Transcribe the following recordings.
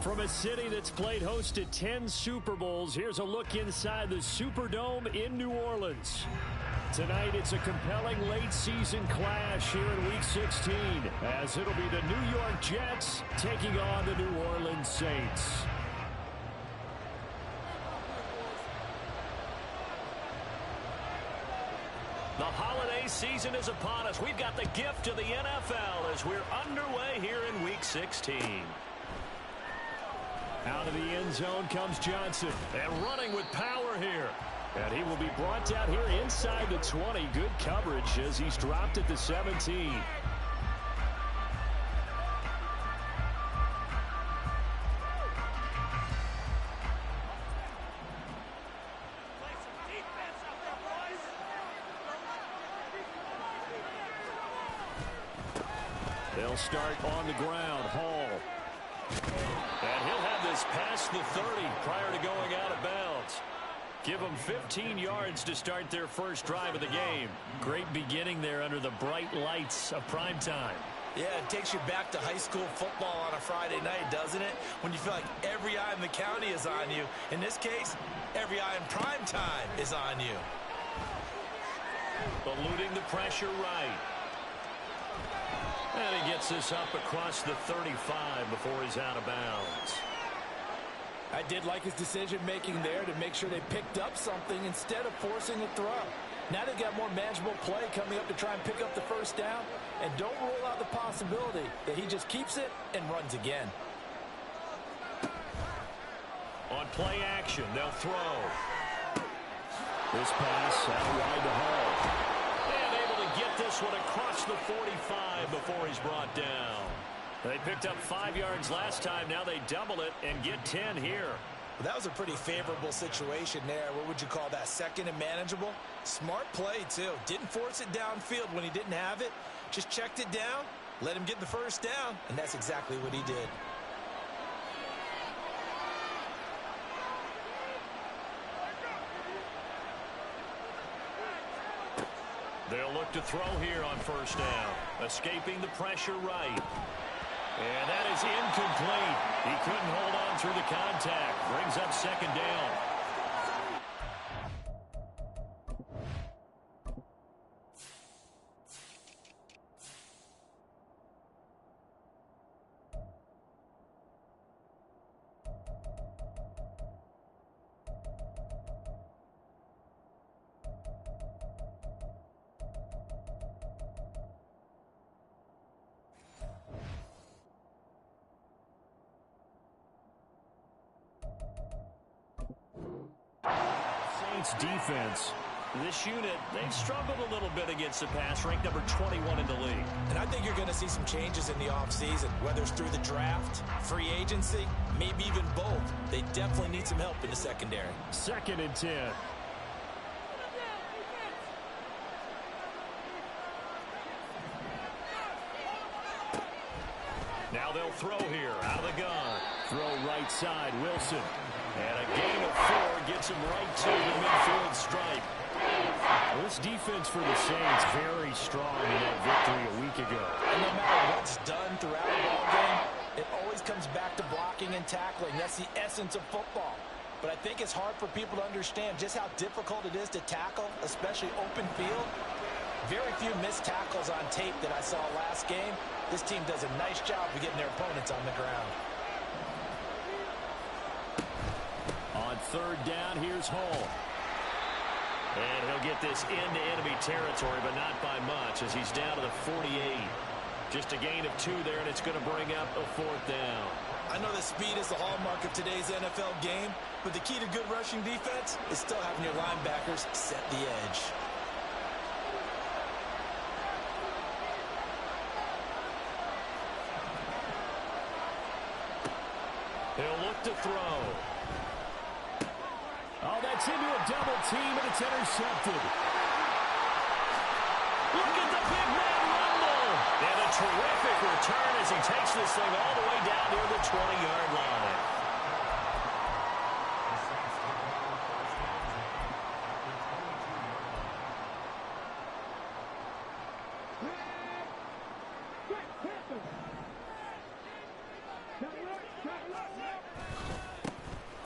From a city that's played host to 10 Super Bowls, here's a look inside the Superdome in New Orleans. Tonight, it's a compelling late-season clash here in Week 16, as it'll be the New York Jets taking on the New Orleans Saints. The holiday season is upon us. We've got the gift of the NFL as we're underway here in Week 16. Out of the end zone comes Johnson, and running with power here. And he will be brought down here inside the 20. Good coverage as he's dropped at the 17. They'll start on the ground. Hall. And he'll have this past the 30 prior to going out of bounds. Give them 15 yards to start their first drive of the game. Great beginning there under the bright lights of prime time. Yeah, it takes you back to high school football on a Friday night, doesn't it? When you feel like every eye in the county is on you. In this case, every eye in prime time is on you. Eluding the pressure right. And he gets this up across the 35 before he's out of bounds. I did like his decision-making there to make sure they picked up something instead of forcing a throw. Now they've got more manageable play coming up to try and pick up the first down. And don't rule out the possibility that he just keeps it and runs again. On play action, they'll throw. This pass out wide to Hall. And able to get this one across the 45 before he's brought down. They picked up 5 yards last time. Now they double it and get 10 here. Well, that was a pretty favorable situation there. What would you call that? Second and manageable? Smart play, too. Didn't force it downfield when he didn't have it. Just checked it down, let him get the first down, and that's exactly what he did. They'll look to throw here on first down. Escaping the pressure right. And that is incomplete. He couldn't hold on through the contact. Brings up second down. Defense. This unit, they've struggled a little bit against the pass, ranked number 21 in the league. And I think you're going to see some changes in the offseason, whether it's through the draft, free agency, maybe even both. They definitely need some help in the secondary. 2nd and 10. Now they'll throw here, out of the gun. Throw right side, Wilson. And a gain of 4 gets him right to the midfield stripe. Well, this defense for the Saints very strong in that victory a week ago. And no matter what's done throughout a ball game, it always comes back to blocking and tackling. That's the essence of football. But I think it's hard for people to understand just how difficult it is to tackle, especially open field. Very few missed tackles on tape that I saw last game. This team does a nice job of getting their opponents on the ground. On 3rd down, here's Hall. And he'll get this into enemy territory, but not by much as he's down to the 48. Just a gain of 2 there, and it's going to bring up a 4th down. I know that speed is the hallmark of today's NFL game, but the key to good rushing defense is still having your linebackers set the edge. He'll look to throw. Oh, that's into a double team, and it's intercepted. Look at the big man rumble. And a terrific return as he takes this thing all the way down near the 20-yard line.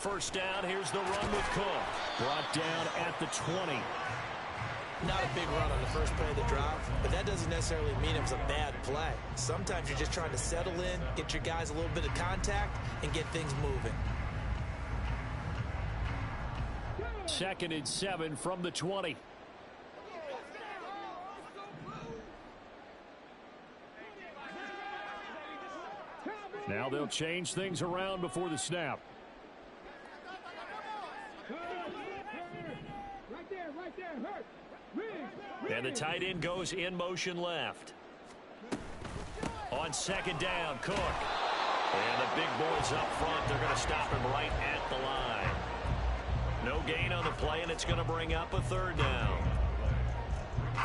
first down. Here's the run with Cook. Brought down at the 20. Not a big run on the first play of the drive, but that doesn't necessarily mean it was a bad play. Sometimes you're just trying to settle in, get your guys a little bit of contact, and get things moving. 2nd and 7 from the 20. Now they'll change things around before the snap. And the tight end goes in motion left. On 2nd down, Cook. And the big boys up front, they're going to stop him right at the line. No gain on the play, and it's going to bring up a 3rd down.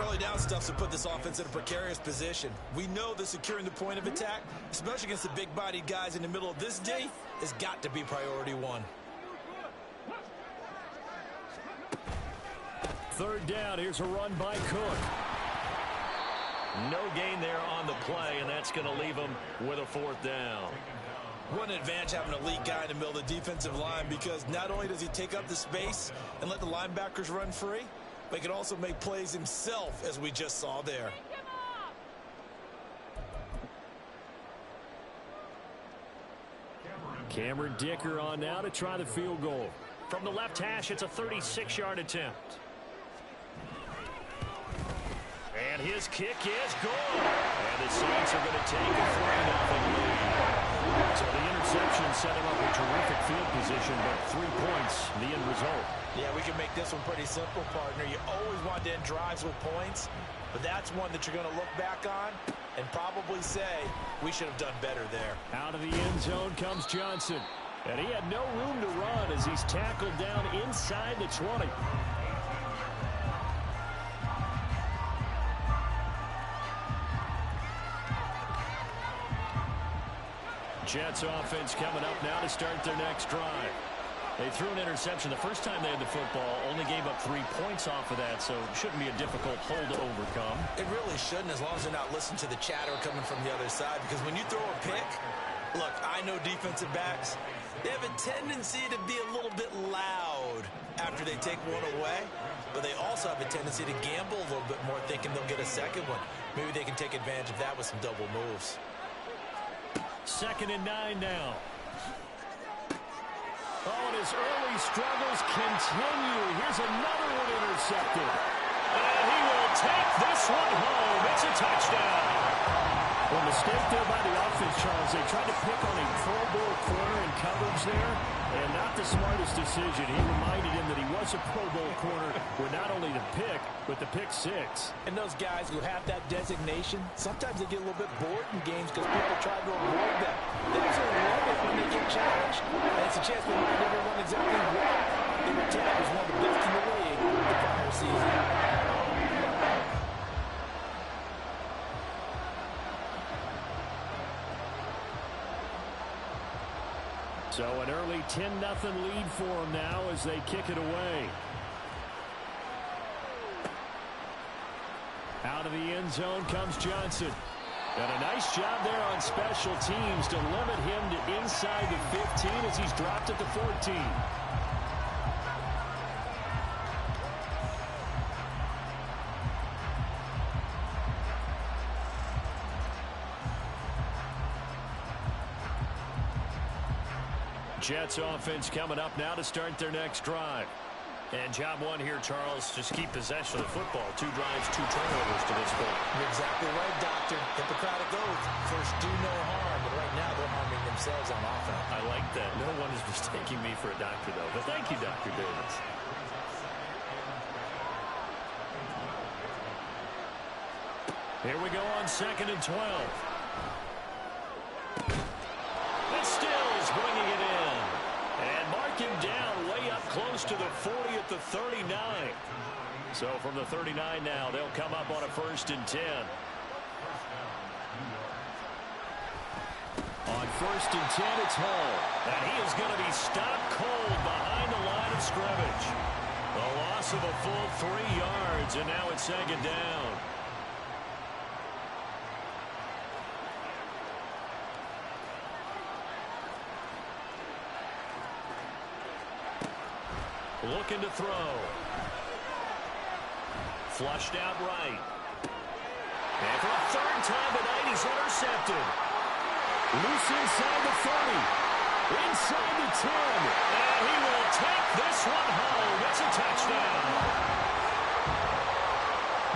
Early down stuff's to put this offense in a precarious position. We know that securing the point of attack, especially against the big-bodied guys in the middle of this day, has got to be priority 1. 3rd down, here's a run by Cook. No gain there on the play, and that's going to leave him with a 4th down. What an advantage having an elite guy in the middle of the defensive line, because not only does he take up the space and let the linebackers run free, but he can also make plays himself, as we just saw there. Cameron Dicker on now to try the field goal. From the left hash, it's a 36-yard attempt. And his kick is good. And the Saints are going to take a 3-0 lead. So the interception set him up with terrific field position, but 3 points, the end result. Yeah, we can make this one pretty simple, partner. You always want to end drives with points, but that's one that you're going to look back on and probably say, we should have done better there. Out of the end zone comes Johnson. And he had no room to run as he's tackled down inside the 20. Jets offense coming up now to start their next drive. They threw an interception the first time they had the football, only gave up 3 points off of that, so it shouldn't be a difficult hole to overcome. It really shouldn't, as long as they're not listening to the chatter coming from the other side, because when you throw a pick, look, I know defensive backs, they have a tendency to be a little bit loud after they take one away, but they also have a tendency to gamble a little bit more, thinking they'll get a second one. Maybe they can take advantage of that with some double moves. 2nd and 9 now. Oh, and his early struggles continue. Here's another one intercepted. And he will take this one home. It's a touchdown. Well, mistake there by the offense, Charles. They tried to pick on a Pro Bowl corner in coverage there, and not the smartest decision. He reminded him that he was a Pro Bowl corner with not only the pick, but the pick 6. And those guys who have that designation, sometimes they get a little bit bored in games because people try to avoid them. They actually love it when they get challenged, and it's a chance to remind everyone exactly why they were tagged as one of the best in the league the prior season. So an early 10-0 lead for them now as they kick it away. Out of the end zone comes Johnson. And a nice job there on special teams to limit him to inside the 15 as he's dropped at the 14. Jets offense coming up now to start their next drive. And job 1 here, Charles, just keep possession of the football. 2 drives, 2 turnovers to this point. You're exactly right, Doctor. Hippocratic oath. First, do no harm. But right now, they're harming themselves on offense. I like that. No one is mistaking me for a doctor, though. But thank you, Dr. Davis. Here we go on 2nd and 12. And Stills bringing it in. And mark him down way up close to the 40 at the 39. So from the 39 now, they'll come up on a 1st and 10. On 1st and 10, it's Hall. And he is going to be stopped cold behind the line of scrimmage. A loss of a full 3 yards, and now it's 2nd down. Looking to throw. Flushed out right. And for a third time tonight, he's intercepted. Loose inside the 30. Inside the 10. And he will take this one home. It's a touchdown.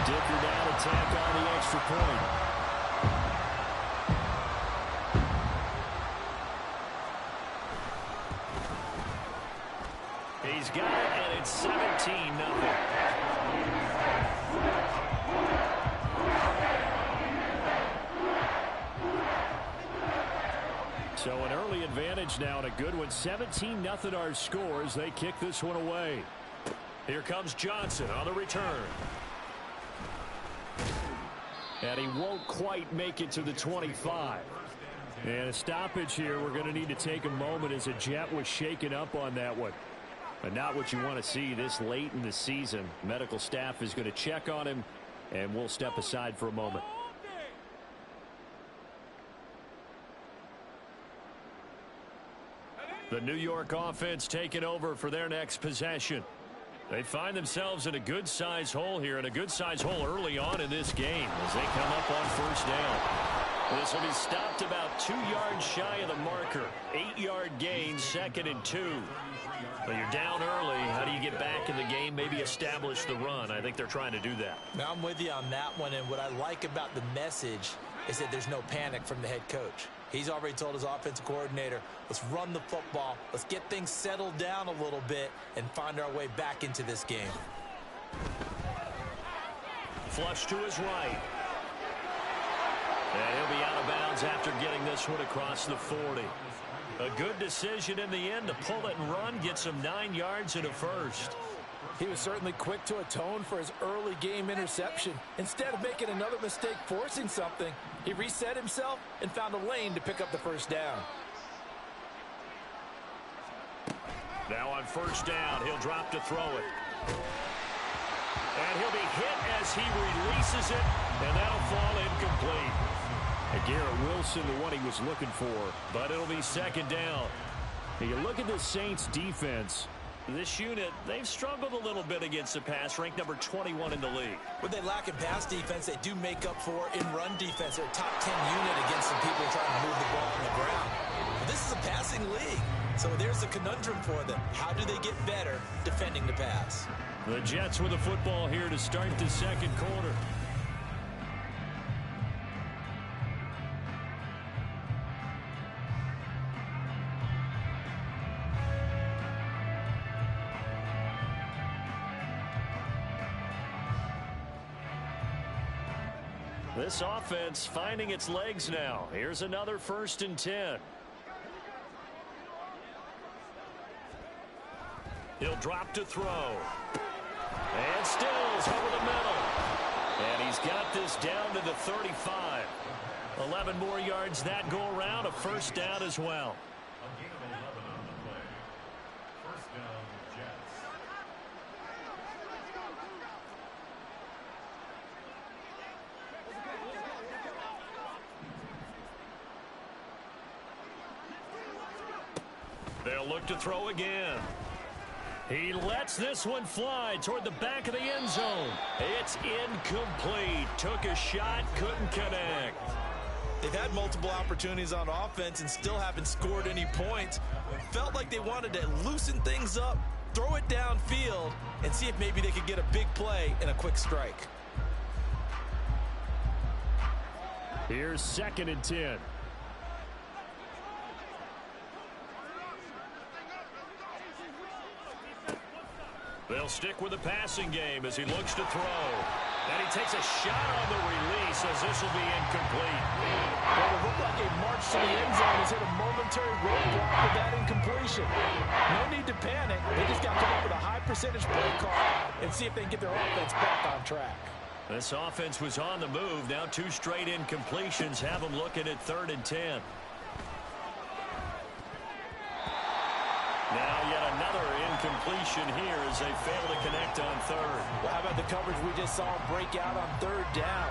Dicker down to tack on the extra point. He's got it, and it's 17-0. So an early advantage now, and a good one. 17-0 our score as they kick this one away. Here comes Johnson on the return. And he won't quite make it to the 25. And a stoppage here. We're going to need to take a moment as a Jet was shaken up on that one. But not what you want to see this late in the season. Medical staff is going to check on him, and we'll step aside for a moment. The New York offense taking over for their next possession. They find themselves in a good-sized hole here, and a good-sized hole early on in this game as they come up on first down. This will be stopped about 2 yards shy of the marker. 8-yard gain, 2nd and 2. But you're down early. How do you get back in the game? Maybe establish the run. I think they're trying to do that. Now, I'm with you on that one, and what I like about the message is that there's no panic from the head coach. He's already told his offensive coordinator, let's run the football, let's get things settled down a little bit and find our way back into this game. Flush to his right. And he'll be out of bounds after getting this one across the 40. A good decision in the end to pull it and run, get some 9 yards and a first. He was certainly quick to atone for his early game interception. Instead of making another mistake forcing something, he reset himself and found a lane to pick up the first down. Now on first down, he'll drop to throw it. And he'll be hit as he releases it, and that'll fall incomplete. And Garrett Wilson, the one he was looking for, but it'll be 2nd down. And you look at the Saints defense. This unit, they've struggled a little bit against the pass, ranked number 21 in the league. What they lack in pass defense, they do make up for in run defense. They're a top 10 unit against some people trying to move the ball from the ground. But this is a passing league, so there's a conundrum for them. How do they get better defending the pass? The Jets with the football here to start the second quarter. This offense finding its legs now. Here's another 1st and 10. He'll drop to throw. And stills over the middle. And he's got this down to the 35. 11 more yards that go around. A first down as well. They'll look to throw again. He lets this one fly toward the back of the end zone. It's incomplete. Took a shot, couldn't connect. They've had multiple opportunities on offense and still haven't scored any points. Felt like they wanted to loosen things up, throw it downfield, and see if maybe they could get a big play and a quick strike. Here's 2nd and 10. They'll stick with the passing game as he looks to throw. And he takes a shot on the release as this will be incomplete. Well, it looked like a march to the end zone has hit a momentary roadblock with that incompletion. No need to panic. They just got to come up with a high percentage play call and see if they can get their offense back on track. This offense was on the move. Now 2 straight incompletions have them looking at 3rd and 10. Now yet another incompletion here as they fail to connect on 3rd. Well, how about the coverage we just saw break out on 3rd down?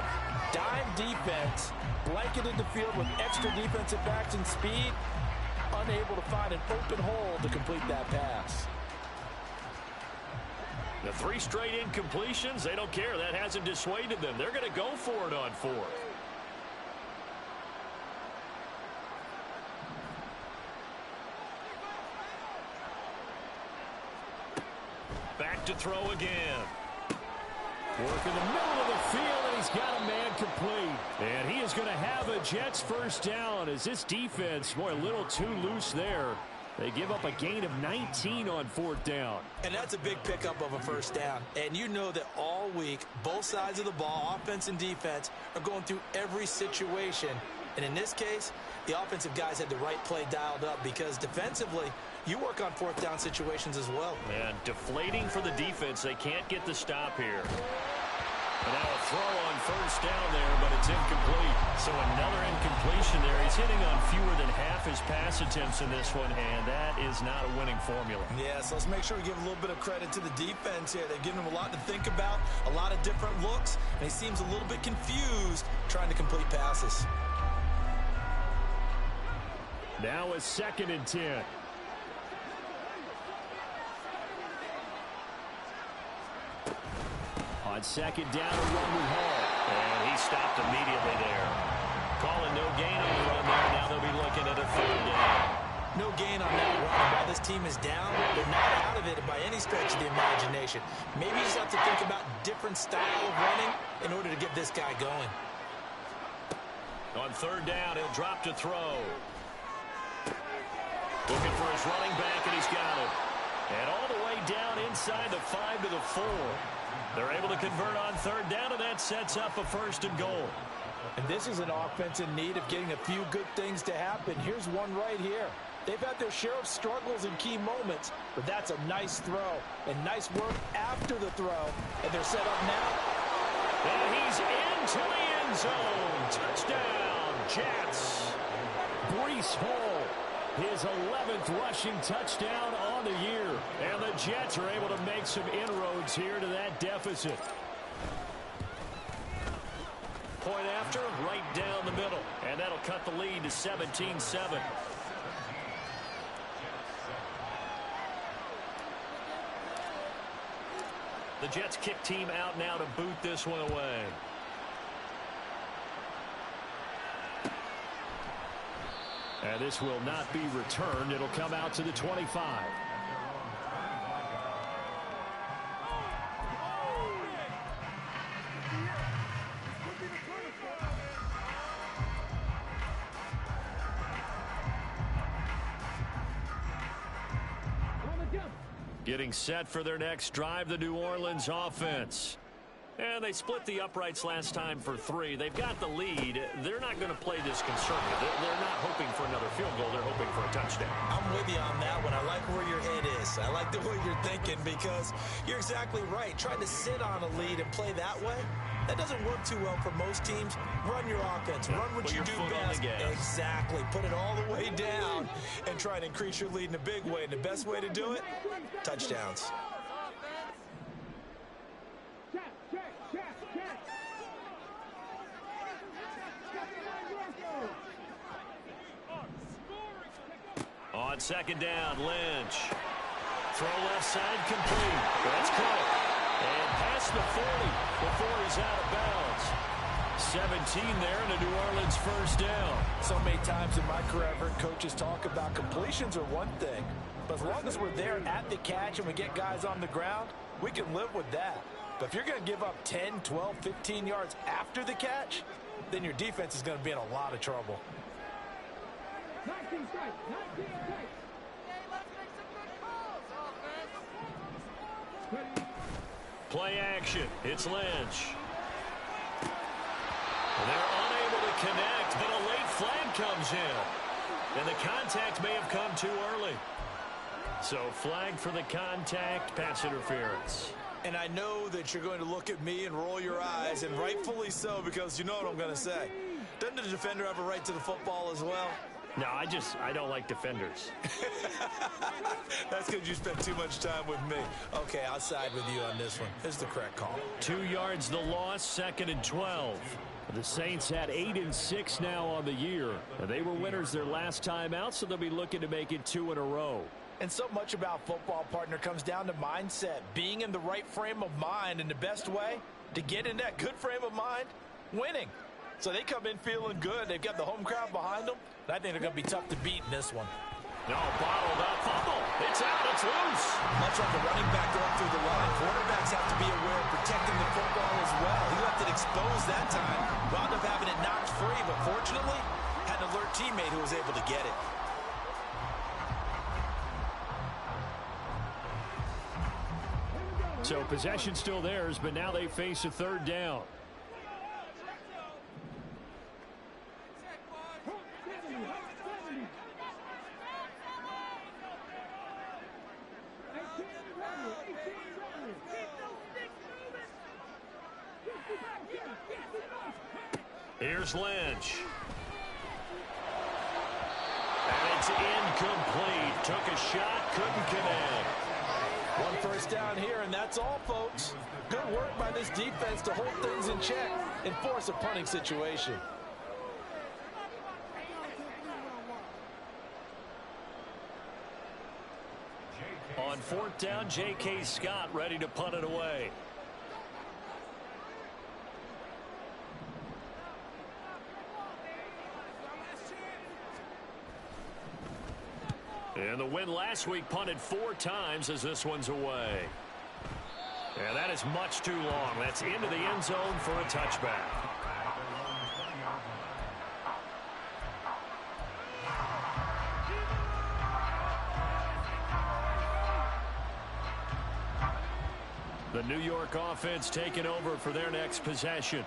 Dime defense, blanketed the field with extra defensive backs and speed, unable to find an open hole to complete that pass. The 3 straight incompletions, they don't care. That hasn't dissuaded them. They're going to go for it on 4th. Back to throw again. Work in the middle of the field, and he's got a man complete. And he is going to have a Jets first down as this defense, boy, a little too loose there. They give up a gain of 19 on 4th down. And that's a big pickup of a first down. And you know that all week, both sides of the ball, offense and defense, are going through every situation. And in this case, the offensive guys had the right play dialed up because defensively, you work on 4th down situations as well. And deflating for the defense. They can't get the stop here. And now a throw on first down there, but it's incomplete. So another incompletion there. He's hitting on fewer than half his pass attempts in this one, and that is not a winning formula. Yeah, so let's make sure we give a little bit of credit to the defense here. They've given him a lot to think about, a lot of different looks, and he seems a little bit confused trying to complete passes. Now a 2nd and 10. On 2nd down, a run with Hall. And he stopped immediately there. Calling no gain on the run there. Now they'll be looking at a 3rd down. No gain on that run. While this team is down, they're not out of it by any stretch of the imagination. Maybe you just have to think about different style of running in order to get this guy going. On 3rd down, he'll drop to throw. Looking for his running back, and he's got it. And all the way down inside the 5 to the 4. They're able to convert on 3rd down, and that sets up a 1st and goal. And this is an offense in need of getting a few good things to happen. Here's one right here. They've had their share of struggles in key moments, but that's a nice throw. And nice work after the throw. And they're set up now. And he's into the end zone. Touchdown, Jets. Breece Hall, his 11th rushing touchdown on the year. And the Jets are able to make some inroads here to that deficit. Point after, right down the middle. And that'll cut the lead to 17-7. The Jets kick team out now to boot this one away. And this will not be returned. It'll come out to the 25. Getting set for their next drive, the New Orleans offense. And they split the uprights last time for 3. They've got the lead. They're not going to play this conservative. They're not hoping for another field goal. They're hoping for a touchdown. I'm with you on that one. I like where your head is. I like the way you're thinking because you're exactly right. Trying to sit on a lead and play that way, that doesn't work too well for most teams. Run your offense. Run what you do best. Exactly. Put it all the way down and try to increase your lead in a big way. And the best way to do it, touchdowns. On 2nd down, Lynch. Throw left side complete. That's caught. And past the 40 before he's out of bounds. 17 there and a New Orleans first down. So many times in my career, I've heard coaches talk about completions are one thing. But as long as we're there at the catch and we get guys on the ground, we can live with that. But if you're going to give up 10, 12, 15 yards after the catch, then your defense is going to be in a lot of trouble. 19 strikes. 19 strikes. Play action. It's Lynch. And they're unable to connect, but a late flag comes in. And the contact may have come too early. So flag for the contact, pass interference. And I know that you're going to look at me and roll your eyes, and rightfully so, because you know what I'm going to say. Doesn't the defender have a right to the football as well? No, I don't like defenders. That's because you spent too much time with me. Okay, I'll side with you on this one. It's the correct call. 2 yards the loss, 2nd and 12. The Saints had 8-6 now on the year. And they were winners their last time out, so they'll be looking to make it 2 in a row. And so much about football, partner, comes down to mindset, being in the right frame of mind, and the best way to get in that good frame of mind, winning. So they come in feeling good. They've got the home crowd behind them. I think they're going to be tough to beat in this one. No, bottled up fumble. It's out. It's loose. Much like a running back going through the line, quarterbacks have to be aware of protecting the football as well. He left it exposed that time, wound up having it knocked free, but fortunately had an alert teammate who was able to get it. So possession still theirs, but now they face a third down. Here's Lynch. And it's incomplete. Took a shot, couldn't connect. One first down here, and that's all, folks. Good work by this defense to hold things in check and force a punting situation. On fourth down, J.K. Scott ready to punt it away. And the win last week punted 4 times as this one's away. And that is much too long. That's into the end zone for a touchback. The New York offense taking over for their next possession.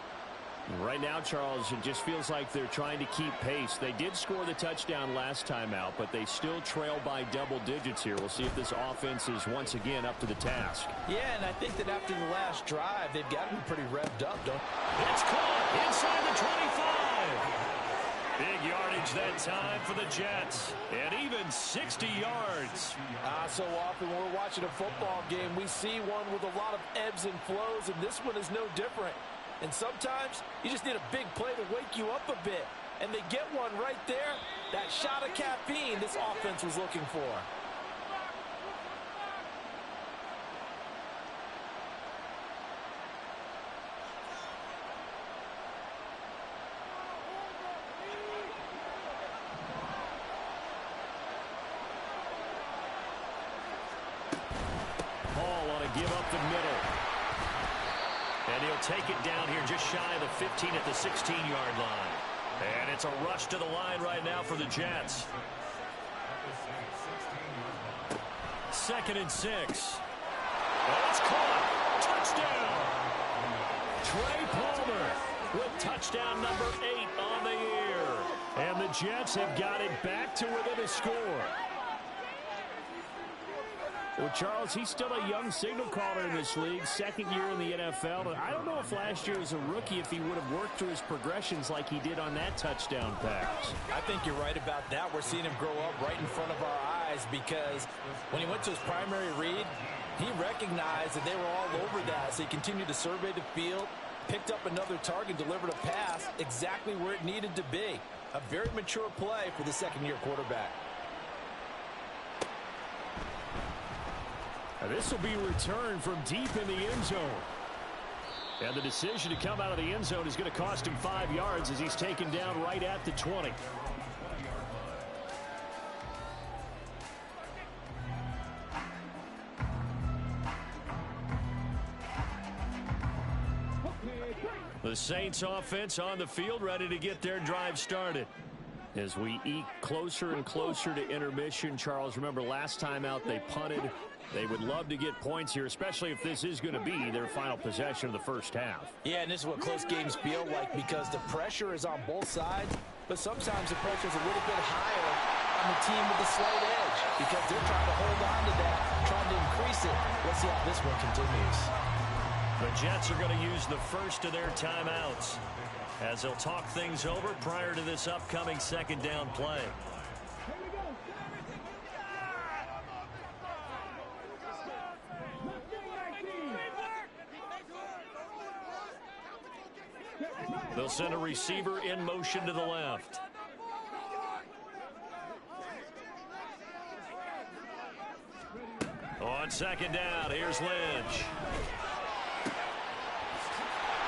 Right now, Charles, it just feels like they're trying to keep pace. They did score the touchdown last time out, but they still trail by double digits here. We'll see if this offense is once again up to the task. Yeah, and I think that after the last drive, they've gotten pretty revved up, don't they? It's caught inside the 25. Big yardage that time for the Jets. And even 60 yards. So often when we're watching a football game, we see one with a lot of ebbs and flows, and this one is no different. And sometimes you just need a big play to wake you up a bit. And they get one right there. That shot of caffeine this offense was looking for. Hall on a give up the middle. And he'll take it down here just shy of the 15 at the 16-yard line. And it's a rush to the line right now for the Jets. 2nd and 6. Oh, it's caught. Touchdown. Trey Palmer with touchdown number 8 on the year. And the Jets have got it back to within a score. Well, Charles, he's still a young signal caller in this league, 2nd year in the NFL. And I don't know if last year as a rookie if he would have worked through his progressions like he did on that touchdown pass. I think you're right about that. We're seeing him grow up right in front of our eyes because when he went to his primary read, he recognized that they were all over that. So he continued to survey the field, picked up another target, delivered a pass exactly where it needed to be. A very mature play for the 2nd-year quarterback. Now this will be returned from deep in the end zone. And the decision to come out of the end zone is going to cost him 5 yards as he's taken down right at the 20. The Saints offense on the field ready to get their drive started. As we eke closer and closer to intermission, Charles, remember last time out they punted. They would love to get points here, especially if this is going to be their final possession of the first half. Yeah, and this is what close games feel like because the pressure is on both sides, but sometimes the pressure is a little bit higher on the team with the slight edge because they're trying to hold on to that, trying to increase it. Let's see how this one continues. The Jets are going to use the first of their timeouts as they'll talk things over prior to this upcoming 2nd down play. They'll send a receiver in motion to the left. second down. Here's Lynch.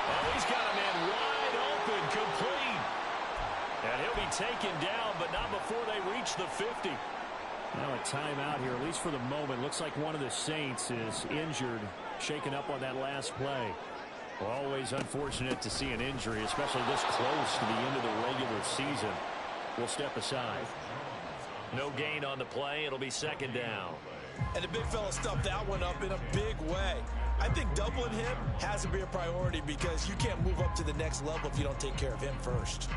Oh, he's got a man wide open, complete. And he'll be taken down, but not before they reach the 50. Now a timeout here, at least for the moment. Looks like one of the Saints is injured, shaken up on that last play. Always unfortunate to see an injury, especially this close to the end of the regular season. We'll step aside. No gain on the play. It'll be second down. And the big fella stuffed that one up in a big way. I think doubling him has to be a priority because you can't move up to the next level if you don't take care of him first.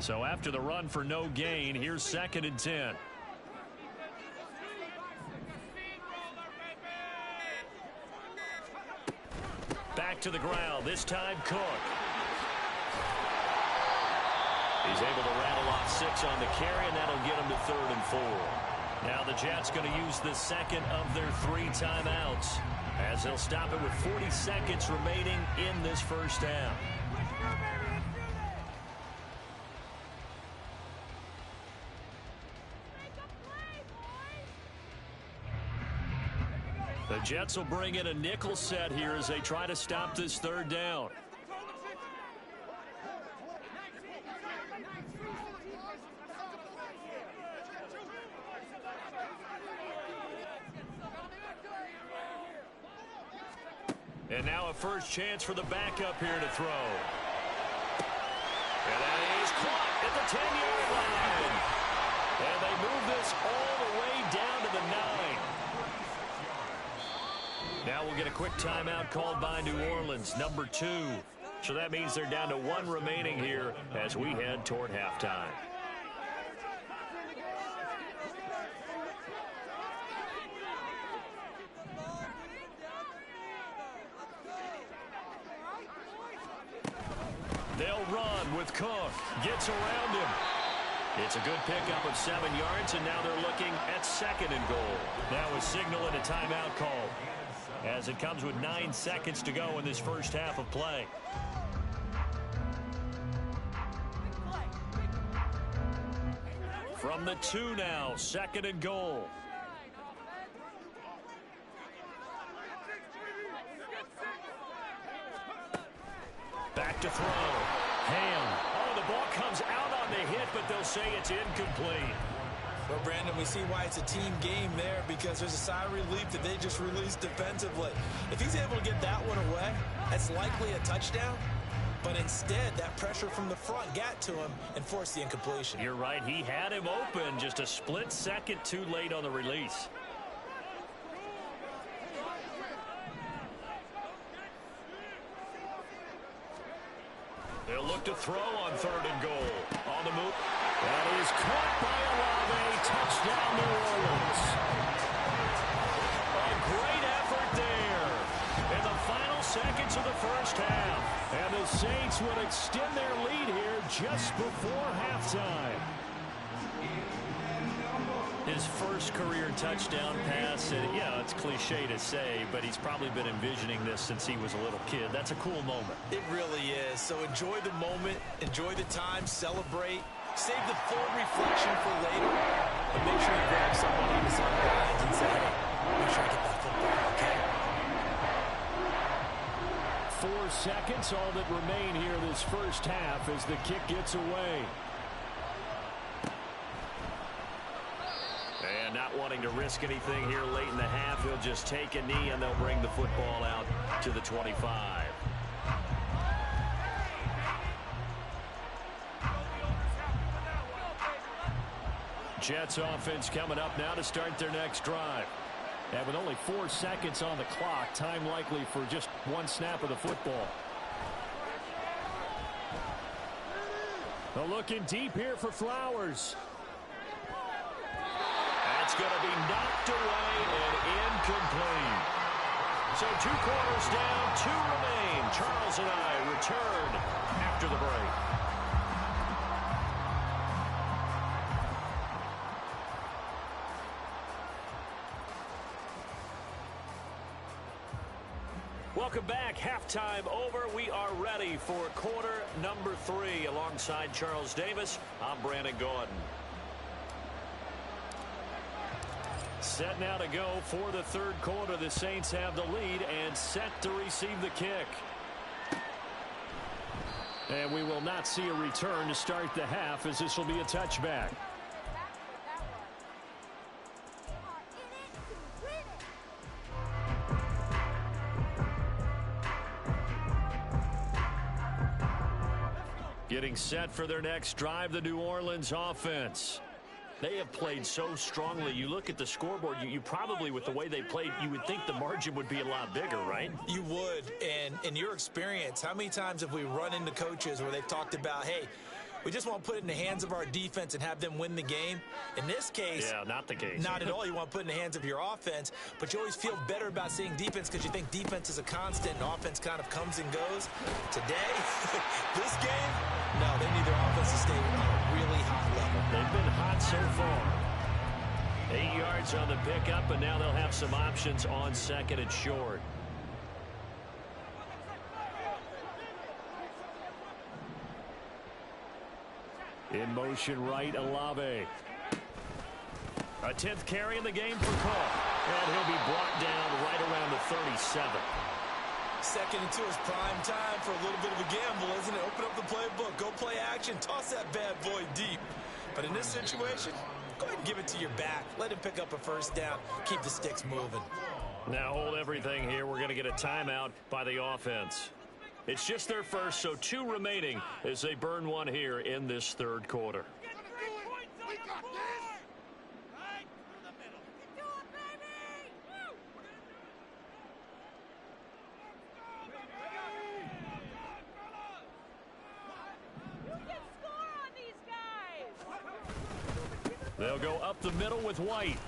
So after the run for no gain, here's second and 10. Back to the ground, this time Cook. He's able to rattle off 6 on the carry, and that'll get him to 3rd and 4. Now the Jets going to use the second of their 3 timeouts, as they'll stop it with 40 seconds remaining in this first half. The Jets will bring in a nickel set here as they try to stop this 3rd down. And now a first chance for the backup here to throw. And that is caught at the 10-yard line. And they move this all the way down to the 9. Now we'll get a quick timeout called by New Orleans, number 2. So that means they're down to 1 remaining here as we head toward halftime. They'll run with Cook. Gets around him. It's a good pickup of 7 yards, and now they're looking at 2nd and goal. Now a signal and a timeout call, as it comes with 9 seconds to go in this first half of play. From the 2 now, 2nd and goal. Back to throw. Ham. Oh, the ball comes out on the hit, but they'll say it's incomplete. Well, Brandon, we see why it's a team game there, because there's a sigh of relief that they just released defensively. If he's able to get that one away, that's likely a touchdown. But instead, that pressure from the front got to him and forced the incompletion. You're right. He had him open, just a split second too late on the release. They'll look to throw on 3rd and goal. On the move. That is caught by Olave. Touchdown, New Orleans. A great effort there in the final seconds of the first half. And the Saints would extend their lead here just before halftime. His first career touchdown pass, and yeah, it's cliche to say, but he's probably been envisioning this since he was a little kid. That's a cool moment. It really is. So enjoy the moment, enjoy the time, celebrate, save the full reflection for later, but make sure you grab someone on the sidelines and say, hey, make sure I get that football, okay? 4 seconds, all that remain here this first half as the kick gets away. And not wanting to risk anything here late in the half, he'll just take a knee and they'll bring the football out to the 25. Jets offense coming up now to start their next drive. And with only 4 seconds on the clock, time likely for just 1 snap of the football. They're looking deep here for Flowers. That's going to be knocked away and incomplete. So 2 quarters down, 2 remain. Charles and I return after the break. Welcome back. Halftime over. We are ready for quarter number 3. Alongside Charles Davis, I'm Brandon Gordon. Set now to go for the third quarter. The Saints have the lead and set to receive the kick. And we will not see a return to start the half, as this will be a touchback. Getting set for their next drive, the New Orleans offense. They have played so strongly. You look at the scoreboard, you probably, with the way they played, you would think the margin would be a lot bigger, right? You would. And in your experience, how many times have we run into coaches where they've talked about, hey, we just want to put it in the hands of our defense and have them win the game? In this case, yeah, not the case. Not at all. You want to put it in the hands of your offense, but you always feel better about seeing defense because you think defense is a constant and offense kind of comes and goes. Today, this game, no, they need their offense to stay on a really high level. They've been hot so far. 8 yards on the pickup, and now they'll have some options on second and short. In motion right, Olave. A 10th carry in the game for Cole. And he'll be brought down right around the 37. Second and 2 is prime time for a little bit of a gamble, isn't it? Open up the playbook, go play action, toss that bad boy deep. But in this situation, go ahead and give it to your back. Let him pick up a first down. Keep the sticks moving. Now hold everything here. We're going to get a timeout by the offense. It's just their first, so 2 remaining as they burn one here in this third quarter. They'll go up the middle with White.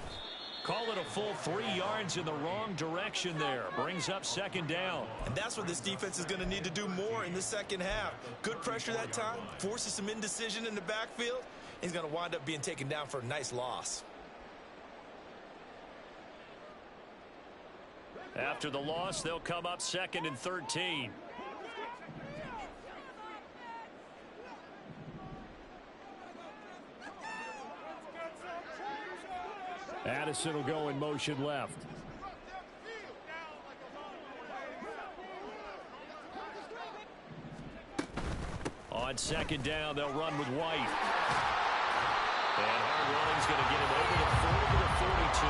Call it a full 3 yards in the wrong direction there. Brings up second down. And that's what this defense is going to need to do more in the second half. Good pressure that time. Forces some indecision in the backfield. He's going to wind up being taken down for a nice loss. After the loss, they'll come up second and 13. Addison will go in motion left. On second down, they'll run with White. And hard running's going to get him over the 40 to the 42.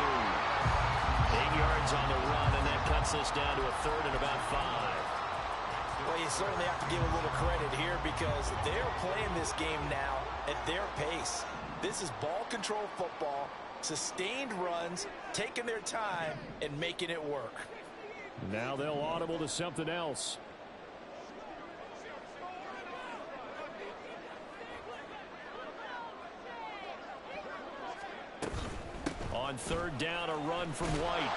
8 yards on the run, and that cuts this down to a third and about 5. Well, you certainly have to give a little credit here because they're playing this game now at their pace. This is ball control football. Sustained runs, taking their time, and making it work. Now they'll audible to something else. On third down, a run from White.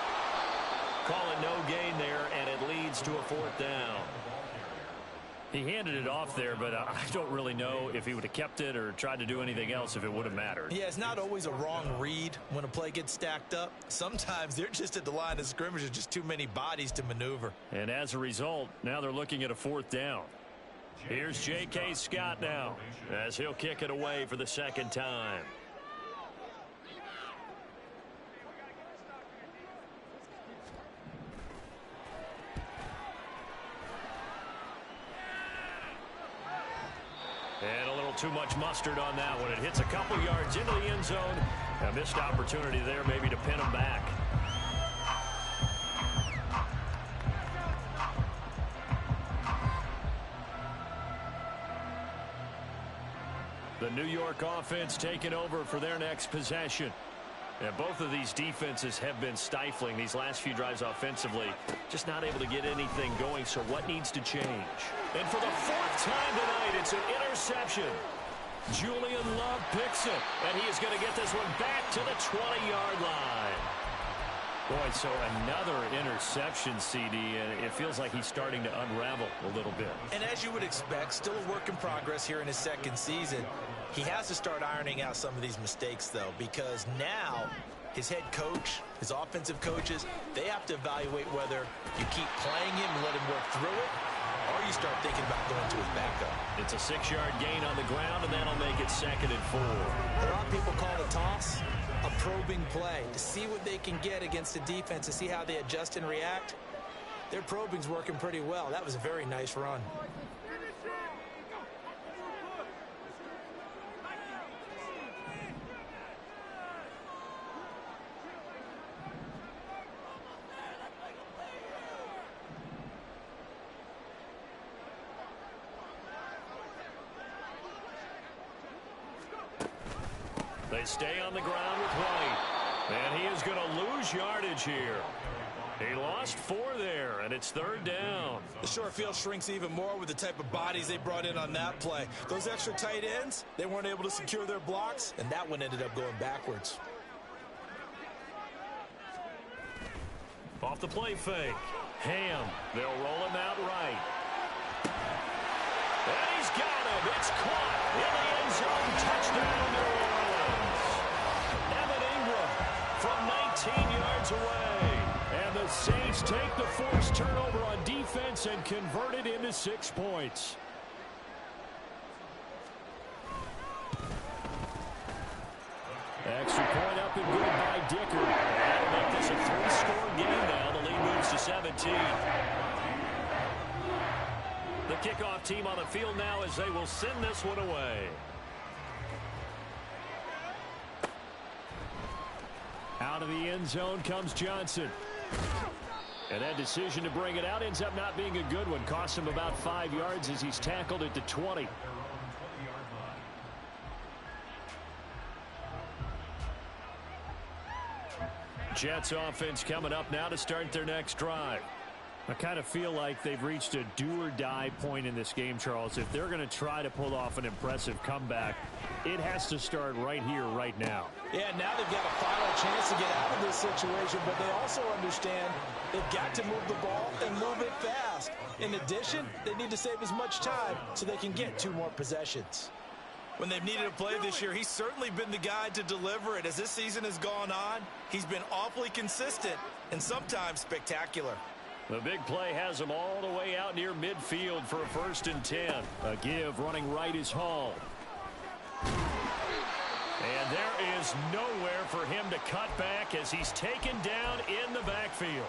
Call it no gain there, and it leads to a fourth down. He handed it off there, but I don't really know if he would have kept it or tried to do anything else if it would have mattered. Yeah, it's not always a wrong read when a play gets stacked up. Sometimes they're just at the line of scrimmage. There's just too many bodies to maneuver. And as a result, now they're looking at a fourth down. Here's J.K. Scott now as he'll kick it away for the second time. And a little too much mustard on that one. It hits a couple yards into the end zone. A missed opportunity there maybe to pin him back. The New York offense taking over for their next possession. And both of these defenses have been stifling these last few drives offensively. Just not able to get anything going, so what needs to change? And for the 4th time tonight, it's an interception. Julian Love picks it, and he is going to get this one back to the 20-yard line. Boy, so another interception, CD, and it feels like he's starting to unravel a little bit. And as you would expect, still a work in progress here in his second season. He has to start ironing out some of these mistakes, though, because now his head coach, his offensive coaches, they have to evaluate whether you keep playing him and let him work through it, or you start thinking about going to his backup. It's a 6-yard gain on the ground, and that'll make it 2nd and 4. A lot of people call the toss a probing play to see what they can get against the defense, to see how they adjust and react. Their probing's working pretty well. That was a very nice run. They stay on the ground with White. And he is going to lose yardage here. He lost 4 there, and it's 3rd down. The short field shrinks even more with the type of bodies they brought in on that play. Those extra tight ends, they weren't able to secure their blocks, and that one ended up going backwards. Off the play fake. Ham. They'll roll him out right. And he's got him. It's caught in the end zone. Touchdown, New Orleans. Evan Ingram from 19 yards away. And the Saints take the forced turnover on defense and convert it into 6 points. Extra point up and good by Dicker. That'll make this a 3-score game now. The lead moves to 17. The kickoff team on the field now as they will send this one away. Out of the end zone comes Johnson. And that decision to bring it out ends up not being a good one. Costs him about 5 yards as he's tackled at the 20. Jets offense coming up now to start their next drive. I kind of feel like they've reached a do-or-die point in this game, Charles. If they're going to try to pull off an impressive comeback, it has to start right here, right now. Yeah, now they've got a final chance to get out of this situation, but they also understand they've got to move the ball and move it fast. In addition, they need to save as much time so they can get 2 more possessions. when they've needed a play this year, he's certainly been the guy to deliver it. As this season has gone on, he's been awfully consistent and sometimes spectacular. The big play has him all the way out near midfield for a 1st and 10. A give running right is Hall. And there is nowhere for him to cut back as he's taken down in the backfield.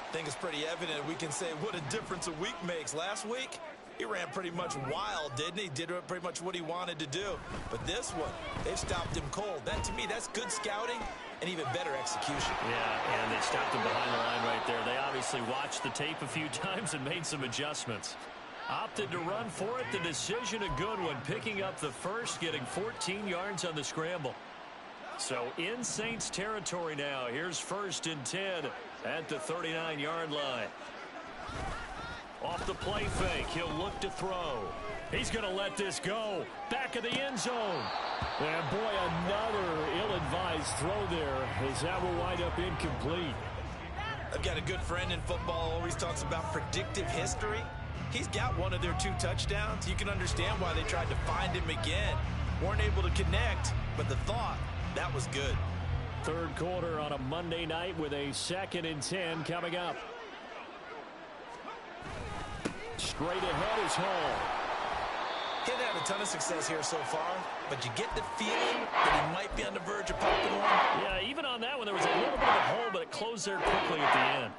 I think it's pretty evident. We can say what a difference a week makes. Last week, he ran pretty much wild, didn't he? Did pretty much what he wanted to do. But this one, they've stopped him cold. That, to me, that's good scouting and even better execution. Yeah, and they stopped him behind the line right there. They obviously watched the tape a few times and made some adjustments. Opted to run for it. The decision a good one. Picking up the first, getting 14 yards on the scramble. So in Saints territory now. Here's 1st and 10 at the 39-yard line. Off the play fake. He'll look to throw. He's going to let this go. Back of the end zone. And boy, another ill-advised throw there as that will wind up incomplete. I've got a good friend in football, always talks about predictive history. He's got one of their 2 touchdowns. You can understand why they tried to find him again. Weren't able to connect, but the thought, that was good. 3rd quarter on a Monday night with a 2nd and 10 coming up. Straight ahead is Hall. He hasn't had a ton of success here so far, but you get the feeling that he might be on the verge of popping one. Yeah, even on that one, there was a little bit of a hole, but it closed there quickly at the end.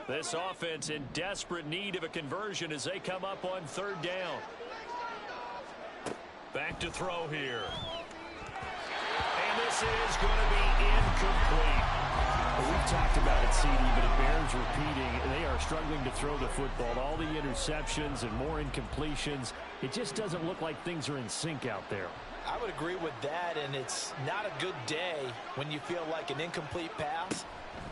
This offense in desperate need of a conversion as they come up on 3rd down. Back to throw here. And this is going to be incomplete. Well, we've talked about it, CD, but it bears repeating. They are struggling to throw the football. All the interceptions and more incompletions. It just doesn't look like things are in sync out there. I would agree with that, and it's not a good day when you feel like an incomplete pass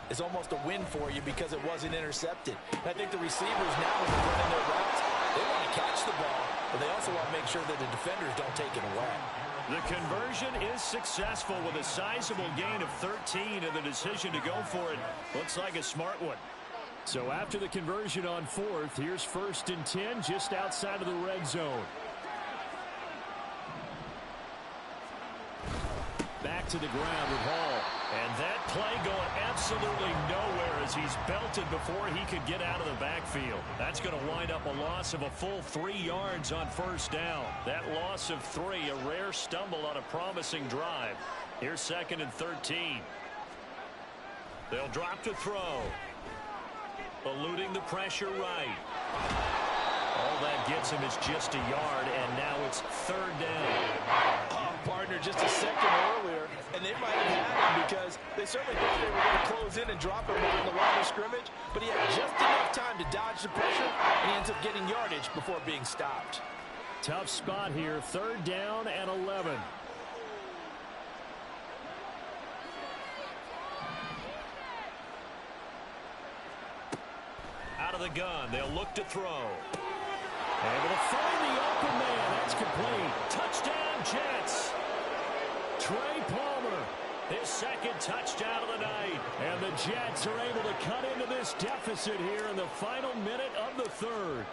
is almost a win for you because it wasn't intercepted. And I think the receivers now, when they're running their routes, they want to catch the ball, but they also want to make sure that the defenders don't take it away. The conversion is successful with a sizable gain of 13, and the decision to go for it looks like a smart one. So after the conversion on fourth, here's 1st and 10 just outside of the red zone. Back to the ground with Hall. And that play going absolutely nowhere as he's belted before he could get out of the backfield. That's going to wind up a loss of a full 3 yards on 1st down. That loss of 3, a rare stumble on a promising drive. Here's 2nd and 13. They'll drop to throw. Eluding the pressure right. All that gets him is just a yard, and now it's 3rd down. Oh, partner, just a second earlier, and they might have had him because they certainly thought they were going to close in and drop him on the line of scrimmage, but he had just enough time to dodge the pressure, and he ends up getting yardage before being stopped. Tough spot here, 3rd down and 11. Out of the gun, they'll look to throw. Able to find the open man. That's complete. Touchdown, Jets. Trey Palmer, his 2nd touchdown of the night. And the Jets are able to cut into this deficit here in the final minute of the 3rd.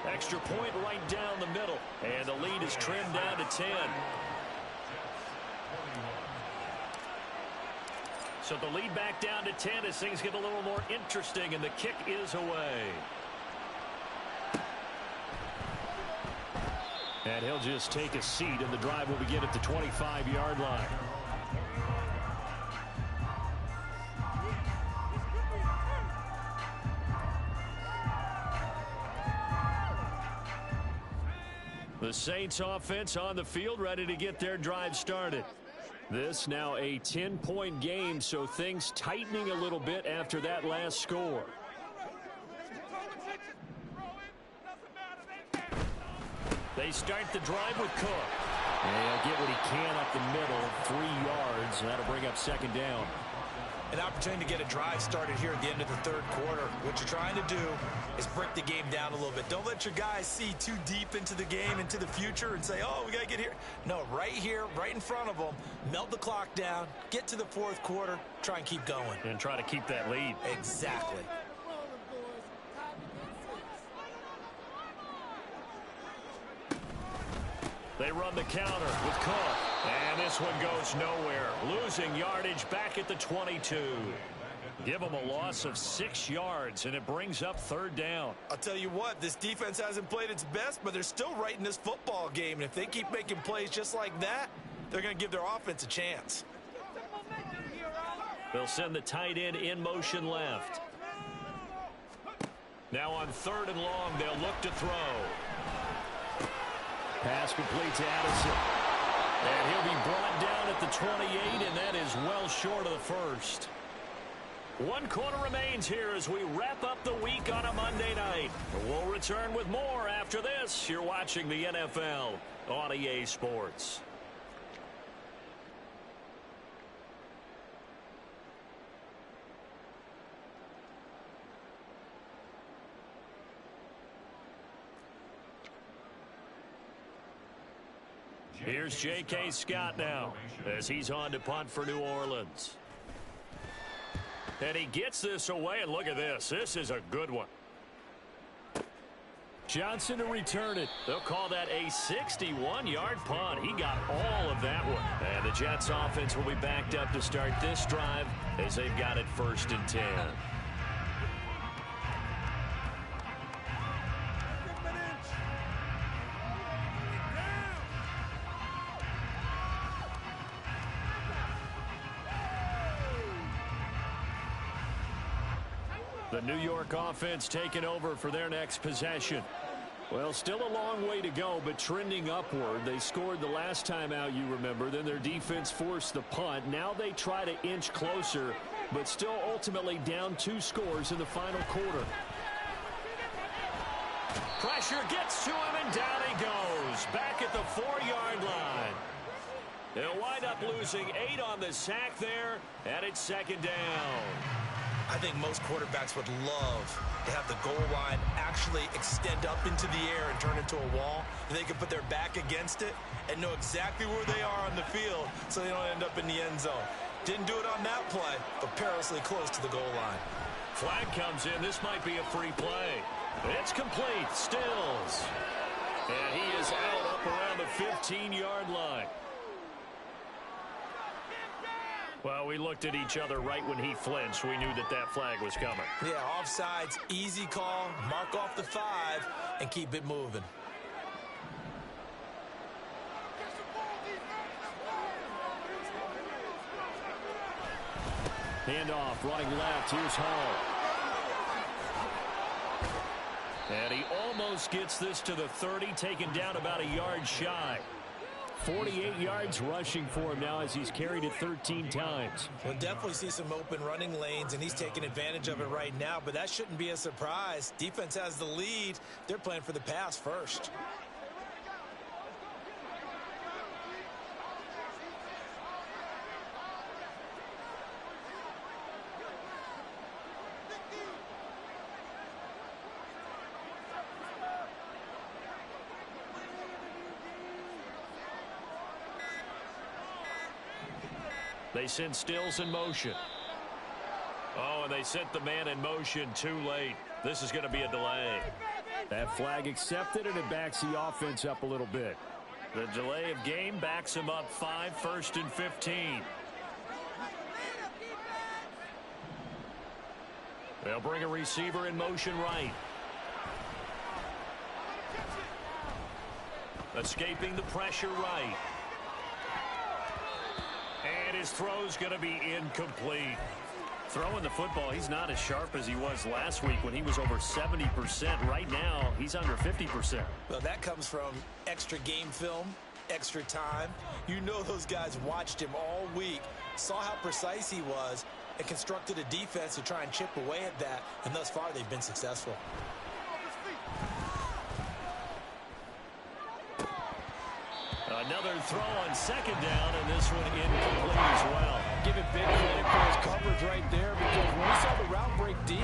Extra point right down the middle. And the lead is trimmed down to 10. So the lead back down to 10 as things get a little more interesting, and the kick is away. And he'll just take a seat, and the drive will begin at the 25-yard line. The Saints offense on the field, ready to get their drive started. This now a 10-point game, so things tightening a little bit after that last score. They start the drive with Cook. And he'll get what he can up the middle, 3 yards, and that'll bring up 2nd down. An opportunity to get a drive started here at the end of the 3rd quarter. What you're trying to do is break the game down a little bit. Don't let your guys see too deep into the game, into the future, and say, oh, we got to get here. No, right here, right in front of them, melt the clock down, get to the 4th quarter, try and keep going. And try to keep that lead. Exactly. They run the counter with Cook. And this one goes nowhere. Losing yardage back at the 22. Give them a loss of 6 yards, and it brings up 3rd down. I'll tell you what, this defense hasn't played its best, but they're still right in this football game. And if they keep making plays just like that, they're going to give their offense a chance. They'll send the tight end in motion left. Now on 3rd and long, they'll look to throw. Pass complete to Addison. And he'll be brought down at the 28, and that is well short of the 1st. 1 quarter remains here as we wrap up the week on a Monday night. We'll return with more after this. You're watching the NFL on EA Sports. Here's J.K. Scott now as he's on to punt for New Orleans. And he gets this away, and look at this. This is a good one. Johnson to return it. They'll call that a 61-yard punt. He got all of that one. And the Jets offense will be backed up to start this drive as they've got it 1st and 10. The New York offense taking over for their next possession. Well, still a long way to go, but trending upward. They scored the last time out, you remember. Then their defense forced the punt. Now they try to inch closer, but still ultimately down 2 scores in the final quarter. Pressure gets to him, and down he goes. Back at the 4-yard line. They'll wind up losing 8 on the sack there, and it's 2nd down. I think most quarterbacks would love to have the goal line actually extend up into the air and turn into a wall, and they can put their back against it and know exactly where they are on the field so they don't end up in the end zone. Didn't do it on that play, but perilously close to the goal line. Flag comes in. This might be a free play. It's complete. Stills. And he is out up around the 15-yard line. Well, we looked at each other right when he flinched. We knew that that flag was coming. Yeah, offsides, easy call, mark off the 5, and keep it moving. Handoff, running left. Here's Hall. And he almost gets this to the 30, taken down about a yard shy. 48 yards rushing for him now as he's carried it 13 times. We'll definitely see some open running lanes, and he's taking advantage of it right now, but that shouldn't be a surprise. Defense has the lead. They're playing for the pass first. They send Stills in motion. Oh, and they sent the man in motion too late. This is going to be a delay. That flag accepted, and it backs the offense up a little bit. The delay of game backs him up 5, 1st and 15. They'll bring a receiver in motion right. Escaping the pressure right. And his throw's going to be incomplete. Throwing the football, he's not as sharp as he was last week when he was over 70%. Right now, he's under 50%. Well, that comes from extra game film, extra time. You know those guys watched him all week, saw how precise he was, and constructed a defense to try and chip away at that. And thus far, they've been successful. Another throw on second down, and this one incomplete as well. Give it big credit for his coverage right there, because when he saw the route break deep,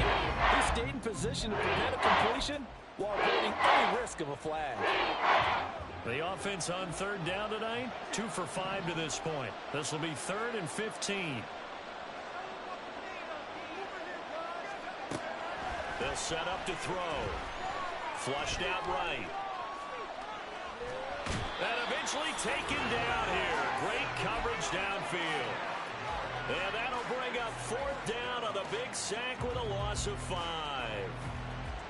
he stayed in position to prevent a completion while avoiding any risk of a flag. The offense on third down tonight, 2 for 5 to this point. This will be 3rd and 15. They'll set up to throw. Flushed out right. And eventually taken down here. Great coverage downfield. And that'll bring up 4th down on the big sack with a loss of 5.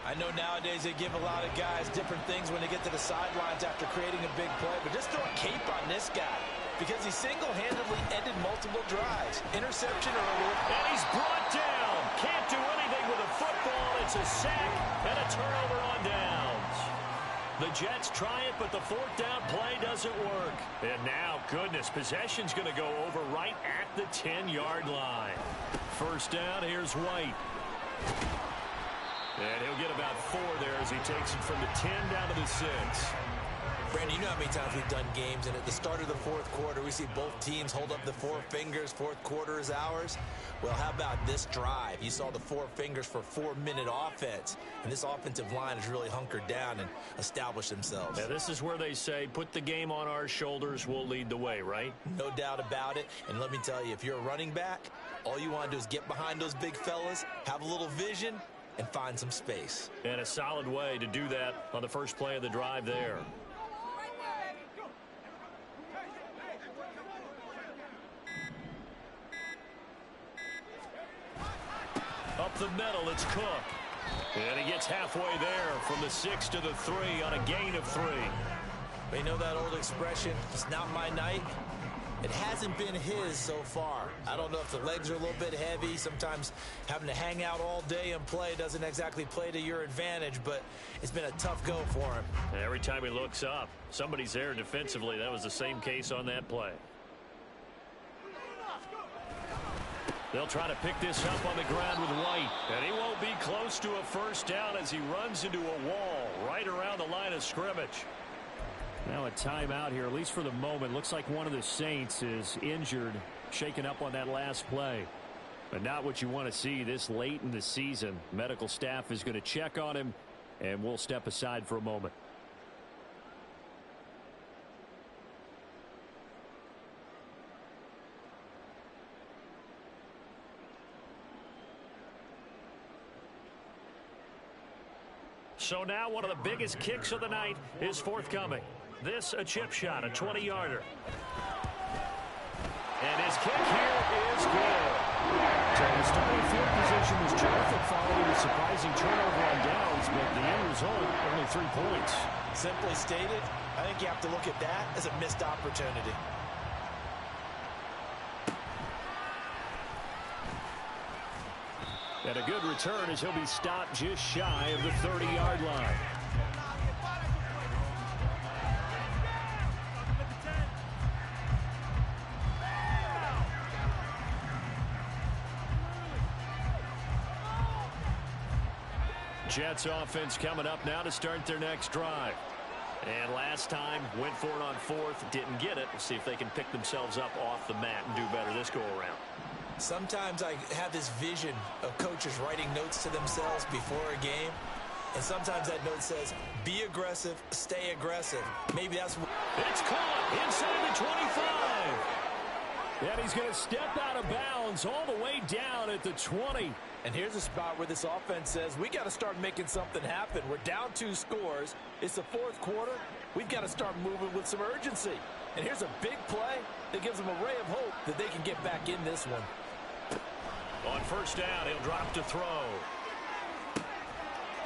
I know nowadays they give a lot of guys different things when they get to the sidelines after creating a big play, but just throw a cape on this guy because he single-handedly ended multiple drives. Interception earlier. And he's brought down. Can't do anything with a football. It's a sack and a turnover on downs. The Jets try it, but the 4th down play doesn't work. And now, goodness, possession's going to go over right at the 10-yard line. 1st down, here's White. And he'll get about 4 there as he takes it from the 10 down to the 6. Brandon, you know how many times we've done games, and at the start of the 4th quarter, we see both teams hold up the 4 fingers, 4th quarter is ours. Well, how about this drive? You saw the 4 fingers for 4-minute offense, and this offensive line has really hunkered down and established themselves. Yeah, this is where they say, put the game on our shoulders, we'll lead the way, right? No doubt about it, and let me tell you, if you're a running back, all you want to do is get behind those big fellas, have a little vision, and find some space. And a solid way to do that on the first play of the drive there. Up the middle, it's Cook. And he gets halfway there from the 6 to the 3 on a gain of 3. You know that old expression, it's not my night? It hasn't been his so far. I don't know if the legs are a little bit heavy. Sometimes having to hang out all day and play doesn't exactly play to your advantage, but it's been a tough go for him. And every time he looks up, somebody's there defensively. That was the same case on that play. They'll try to pick this up on the ground with White. And he won't be close to a 1st down as he runs into a wall right around the line of scrimmage. Now a timeout here, at least for the moment. Looks like one of the Saints is injured, shaken up on that last play. But not what you want to see this late in the season. Medical staff is going to check on him, and we'll step aside for a moment. So now one of the biggest kicks of the night is forthcoming. This a chip shot, a 20-yarder. And his kick here is good. So the starting field position was terrific following a surprising turnover on downs, but the end result, only 3 points. Simply stated, I think you have to look at that as a missed opportunity. And a good return as he'll be stopped just shy of the 30-yard line. Jets offense coming up now to start their next drive. And last time, went for it on fourth, didn't get it. We'll see if they can pick themselves up off the mat and do better this go-around. Sometimes I have this vision of coaches writing notes to themselves before a game. And sometimes that note says, be aggressive, stay aggressive. Maybe that's what... It's caught inside the 25. And he's going to step out of bounds all the way down at the 20. And here's a spot where this offense says, we got to start making something happen. We're down 2 scores. It's the 4th quarter. We've got to start moving with some urgency. And here's a big play that gives them a ray of hope that they can get back in this one. On first down, he'll drop to throw.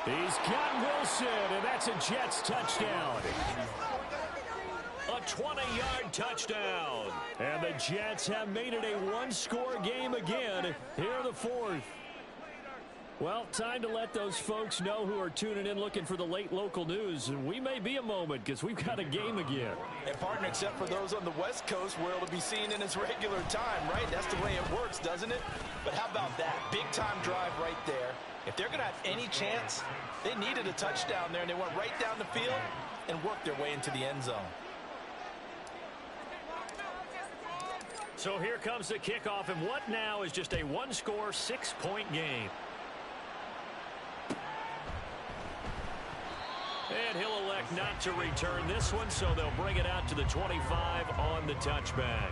He's got Wilson, and that's a Jets touchdown. A 20-yard touchdown. And the Jets have made it a 1-score game again here in the 4th. Well, time to let those folks know who are tuning in looking for the late local news. We may be a moment because we've got a game again. And partner, except for those on the West Coast where it'll be seen in its regular time, right? That's the way it works, doesn't it? But how about that? Big-time drive right there. If they're going to have any chance, they needed a touchdown there, and they went right down the field and worked their way into the end zone. So here comes the kickoff, and what now is just a 1-score, 6-point game. And he'll elect not to return this one, so they'll bring it out to the 25 on the touchback.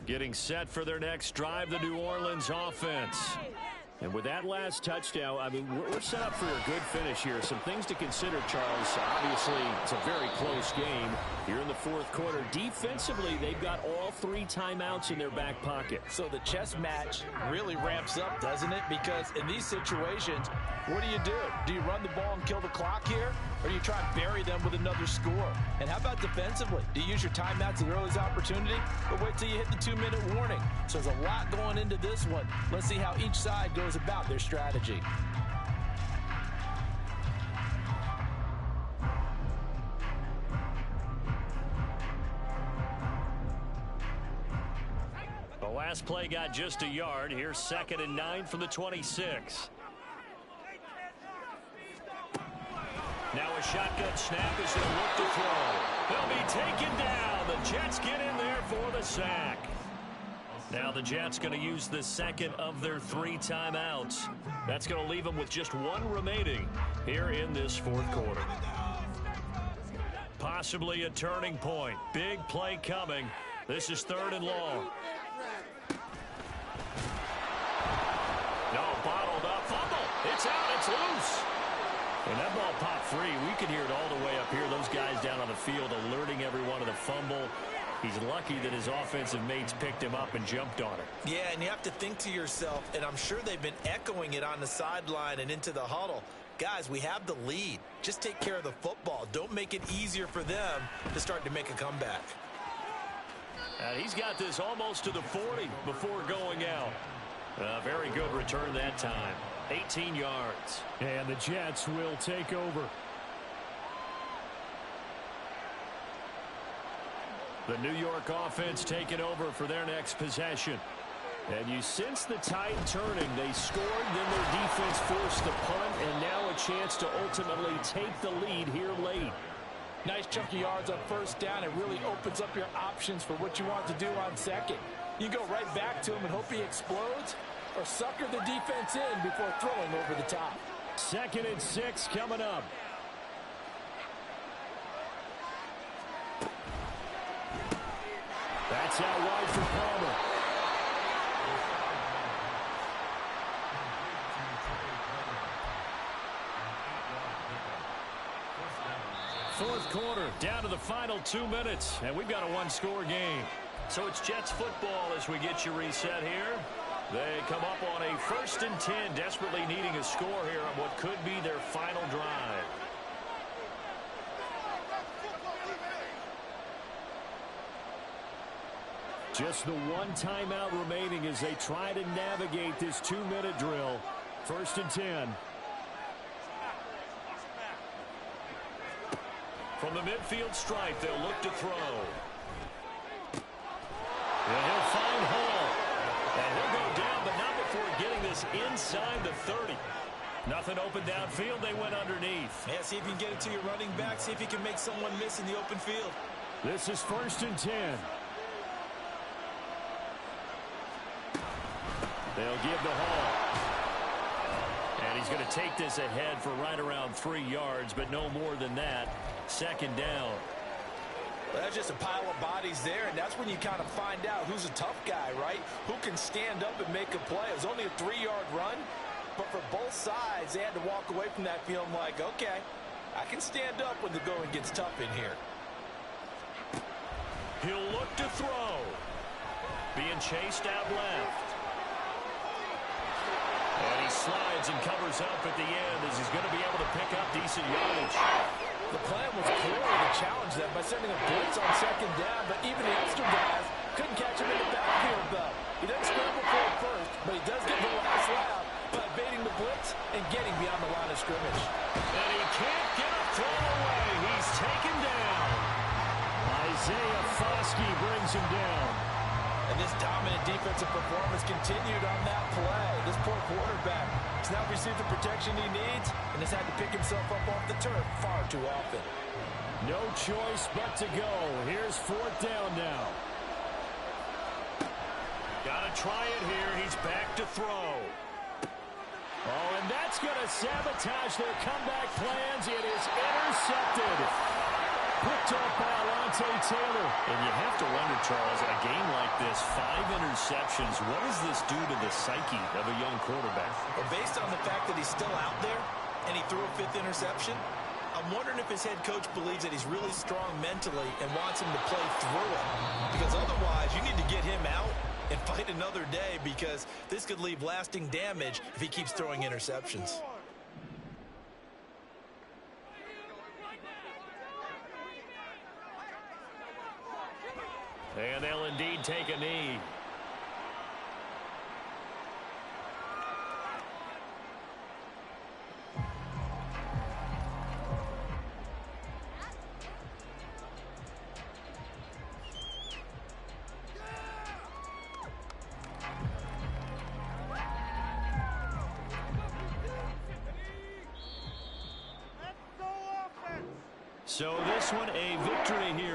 Getting set for their next drive, the New Orleans offense. And with that last touchdown, I mean, we're set up for a good finish here. Some things to consider, Charles. Obviously, it's a very close game here in the 4th quarter. Defensively, they've got all 3 timeouts in their back pocket. So the chess match really ramps up, doesn't it? Because in these situations, what do? Do you run the ball and kill the clock here? Or do you try and bury them with another score? And how about defensively? Do you use your timeouts at the earliest opportunity? Or wait till you hit the 2-minute warning? So there's a lot going into this one. Let's see how each side goes about their strategy. The last play got just a yard. Here's 2nd and 9 from the 26. Now a shotgun snap is going to look to throw. He'll be taken down. The Jets get in there for the sack. Now the Jets going to use the 2nd of their 3 timeouts. That's going to leave them with just 1 remaining here in this 4th quarter. Possibly a turning point. Big play coming. This is 3rd and long. No, bottled up. Fumble. It's out. It's loose. And that ball popped free. We could hear it all the way up here. Those guys down on the field alerting everyone of the fumble. He's lucky that his offensive mates picked him up and jumped on it. Yeah, and you have to think to yourself, and I'm sure they've been echoing it on the sideline and into the huddle. Guys, we have the lead. Just take care of the football. Don't make it easier for them to start to make a comeback. And he's got this almost to the 40 before going out. A very good return that time. 18 yards. And the Jets will take over. The New York offense taking over for their next possession. And you sense the tide turning. They scored, then their defense forced the punt, and now a chance to ultimately take the lead here late. Nice chunky yards on first down. It really opens up your options for what you want to do on second. You go right back to him and hope he explodes, or sucker the defense in before throwing over the top. 2nd and 6 coming up. That's out wide for Palmer. Fourth quarter, down to the final 2 minutes, and we've got a one-score game. So it's Jets football as we get you reset here. They come up on a 1st and 10, desperately needing a score here on what could be their final drive. Just the one timeout remaining as they try to navigate this 2-minute drill. 1st and 10. From the midfield stripe, they'll look to throw. And he'll find Hall. And he'll go down, but not before getting this inside the 30. Nothing open downfield. They went underneath. Yeah, see if you can get it to your running back. See if you can make someone miss in the open field. This is 1st and 10. They'll give the Hall. And he's going to take this ahead for right around 3 yards, but no more than that. 2nd down. Well, that's just a pile of bodies there, and that's when you kind of find out who's a tough guy, right? Who can stand up and make a play. It was only a 3-yard run, but for both sides, they had to walk away from that feeling like, okay, I can stand up when the going gets tough in here. He'll look to throw. Being chased out left. And he slides and covers up at the end as he's going to be able to pick up decent yardage. The plan was clearly to challenge them by sending a blitz on 2nd down, but even the extra guys couldn't catch him in the backfield, though. He doesn't scramble for it first, but he does get the last lap by evading the blitz and getting beyond the line of scrimmage. And he can't get a throw away. He's taken down. Isaiah Foskey brings him down. And this dominant defensive performance continued on that play. This poor quarterback has now received the protection he needs and has had to pick himself up off the turf far too often. No choice but to go. Here's 4th down now. Gotta try it here. He's back to throw. Oh, and that's going to sabotage their comeback plans. It is intercepted. Picked off by Alontae Taylor. And you have to wonder, Charles, in a game like this, 5 interceptions, what does this do to the psyche of a young quarterback? Well, based on the fact that he's still out there and he threw a 5th interception, I'm wondering if his head coach believes that he's really strong mentally and wants him to play through it. Because otherwise, you need to get him out and fight another day, because this could leave lasting damage if he keeps throwing interceptions. And they'll indeed take a knee. So this one a victory here.